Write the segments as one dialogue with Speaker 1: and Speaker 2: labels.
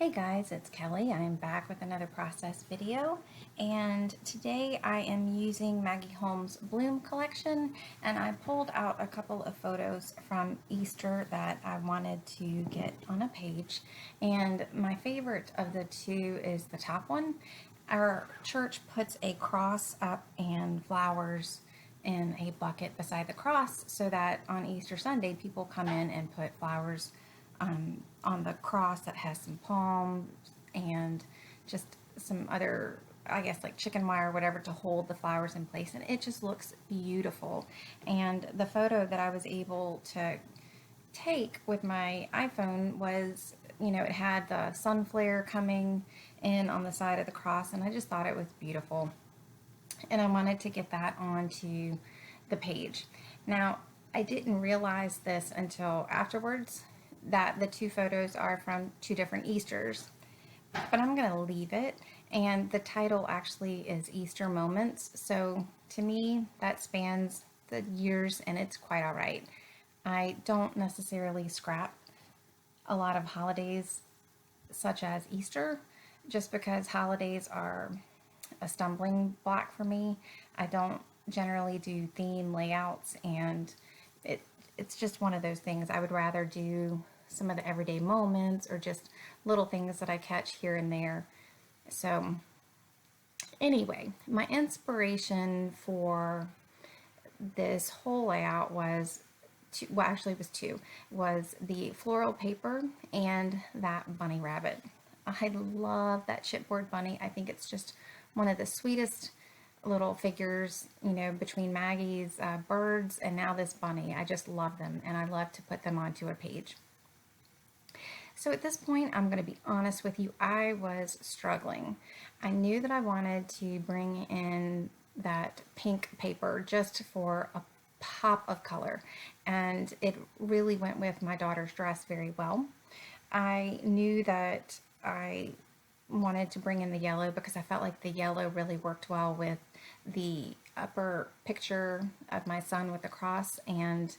Speaker 1: Hey guys, it's Kelly. I am back with another process video, and today I am using Maggie Holmes' Bloom collection, and I pulled out a couple of photos from Easter that I wanted to get on a page, and my favorite of the two is the top one. Our church puts a cross up and flowers in a bucket beside the cross so that on Easter Sunday people come in and put flowers on the cross that has some palms and just some other, I guess, like chicken wire or whatever to hold the flowers in place. And it just looks beautiful. And the photo that I was able to take with my iPhone was, it had the sun flare coming in on the side of the cross, and I just thought it was beautiful. And I wanted to get that onto the page. Now, I didn't realize this until afterwards that the two photos are from two different Easters, but I'm going to leave it. And the title actually is Easter Moments. So to me, that spans the years and it's quite all right. I don't necessarily scrap a lot of holidays such as Easter just because holidays are a stumbling block for me. I don't generally do theme layouts, and it's just one of those things. I would rather do some of the everyday moments or just little things that I catch here and there. So anyway, my inspiration for this whole layout was two, well, actually it was two, was the floral paper and that bunny rabbit. I love that chipboard bunny. I think it's just one of the sweetest little figures, between Maggie's birds and now this bunny. I just love them, and I love to put them onto a page. So at this point, I'm going to be honest with you, I was struggling. I knew that I wanted to bring in that pink paper just for a pop of color, and it really went with my daughter's dress very well. I knew that I wanted to bring in the yellow because I felt like the yellow really worked well with the upper picture of my son with the cross, and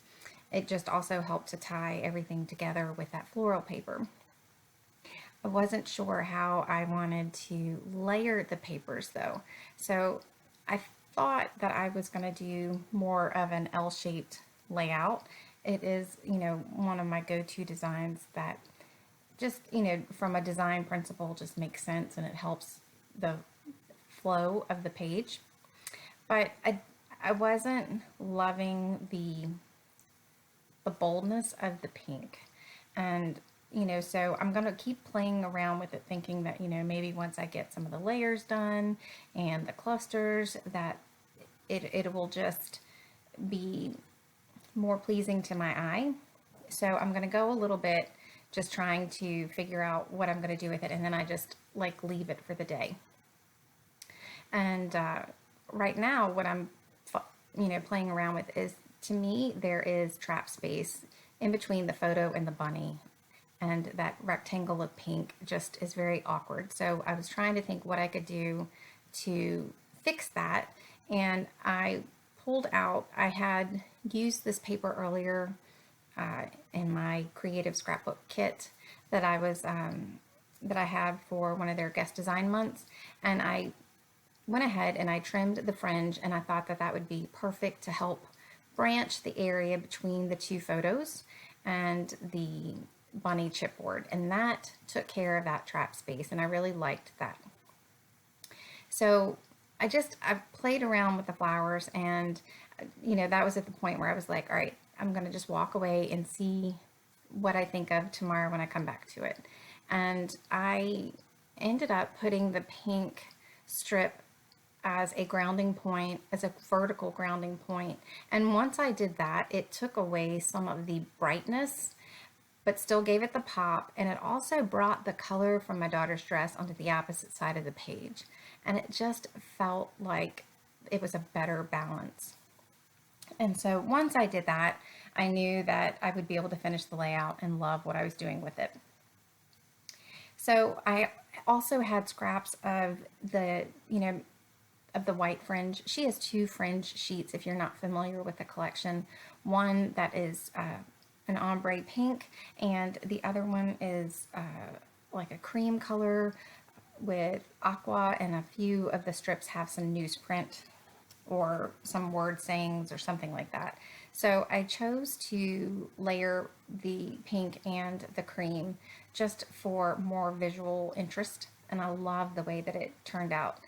Speaker 1: it just also helped to tie everything together with that floral paper. I wasn't sure how I wanted to layer the papers though. So I thought that I was going to do more of an L-shaped layout. It is, one of my go-to designs that just, from a design principle just makes sense, and it helps the flow of the page. But I wasn't loving the boldness of the pink. And, so I'm going to keep playing around with it, thinking that, maybe once I get some of the layers done and the clusters, that it will just be more pleasing to my eye. So I'm going to go a little bit just trying to figure out what I'm going to do with it, and then I just like leave it for the day. And right now, what I'm playing around with is, to me, there is trap space in between the photo and the bunny, and that rectangle of pink just is very awkward. So I was trying to think what I could do to fix that, and I pulled out, I had used this paper earlier in my creative scrapbook kit that that I had for one of their guest design months, and I went ahead and I trimmed the fringe, and I thought that that would be perfect to help branch the area between the two photos and the bunny chipboard, and that took care of that trap space, and I really liked that. So I played around with the flowers, and that was at the point where I was like, all right, I'm going to just walk away and see what I think of tomorrow when I come back to it. And I ended up putting the pink strip as a grounding point, as a vertical grounding point. And once I did that, it took away some of the brightness, but still gave it the pop. And it also brought the color from my daughter's dress onto the opposite side of the page. And it just felt like it was a better balance. And so once I did that, I knew that I would be able to finish the layout and love what I was doing with it. So I also had scraps of the, of the white fringe. She has two fringe sheets, if you're not familiar with the collection. One that is an ombre pink, and the other one is like a cream color with aqua, and a few of the strips have some newsprint or some word sayings or something like that. So I chose to layer the pink and the cream just for more visual interest, and I love the way that it turned out.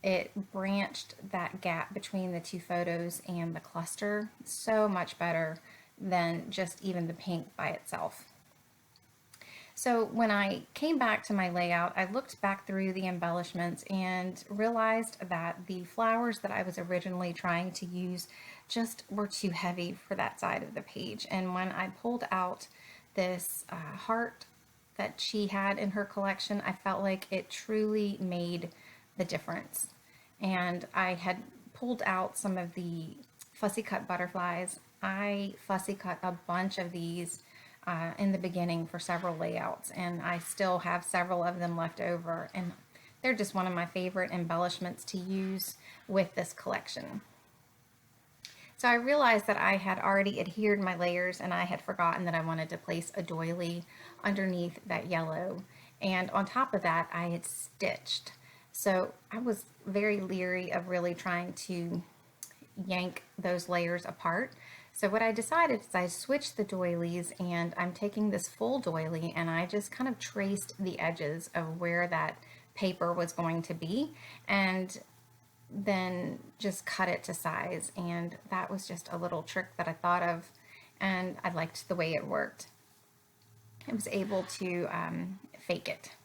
Speaker 1: It branched that gap between the two photos and the cluster so much better than just even the pink by itself. So when I came back to my layout, I looked back through the embellishments and realized that the flowers that I was originally trying to use just were too heavy for that side of the page. And when I pulled out this heart that she had in her collection, I felt like it truly made the difference. And I had pulled out some of the fussy cut butterflies. I fussy cut a bunch of these in the beginning for several layouts, and I still have several of them left over, and they're just one of my favorite embellishments to use with this collection. So I realized that I had already adhered my layers, and I had forgotten that I wanted to place a doily underneath that yellow, and on top of that I had stitched. So I was very leery of really trying to yank those layers apart. So what I decided is I switched the doilies, and I'm taking this full doily and I just kind of traced the edges of where that paper was going to be, and then just cut it to size. And that was just a little trick that I thought of, and I liked the way it worked. I was able to fake it.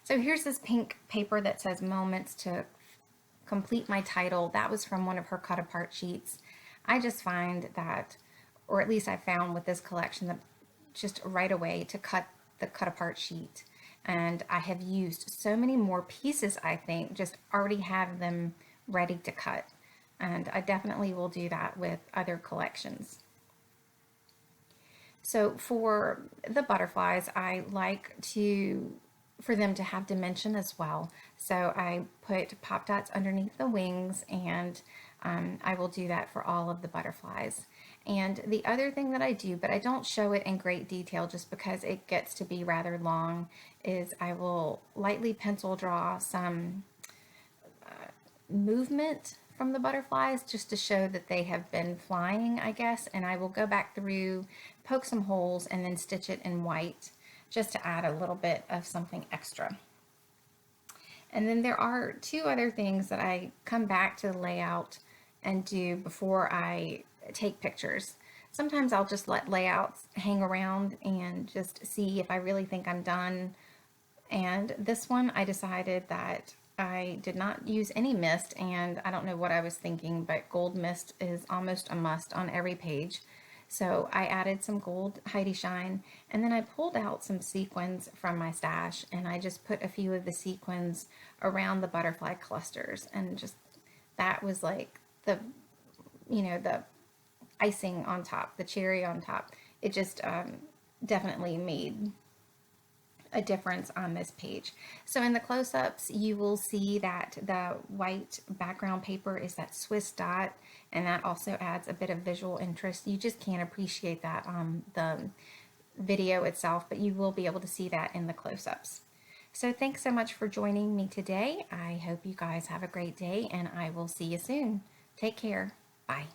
Speaker 1: So here's this pink paper that says Moments to complete my title. That was from one of her cut apart sheets. I just find that, or at least I found with this collection, that just right away to cut the cut apart sheet. And I have used so many more pieces, I think, just already have them ready to cut. And I definitely will do that with other collections. So for the butterflies, I like for them to have dimension as well. So I put pop dots underneath the wings, and I will do that for all of the butterflies. And the other thing that I do, but I don't show it in great detail just because it gets to be rather long, is I will lightly pencil draw some movement from the butterflies just to show that they have been flying, I guess. And I will go back through, poke some holes, and then stitch it in white just to add a little bit of something extra. And then there are two other things that I come back to the layout and do before I take pictures. Sometimes I'll just let layouts hang around and just see if I really think I'm done. And this one I decided that I did not use any mist, and I don't know what I was thinking, but gold mist is almost a must on every page. So I added some gold Heidi Shine, and then I pulled out some sequins from my stash, and I just put a few of the sequins around the butterfly clusters, and just that was like the icing on top, the cherry on top. It just definitely made a difference on this page. So in the close-ups, you will see that the white background paper is that Swiss dot, and that also adds a bit of visual interest. You just can't appreciate that on the video itself, but you will be able to see that in the close-ups. So thanks so much for joining me today. I hope you guys have a great day, and I will see you soon. Take care. Bye.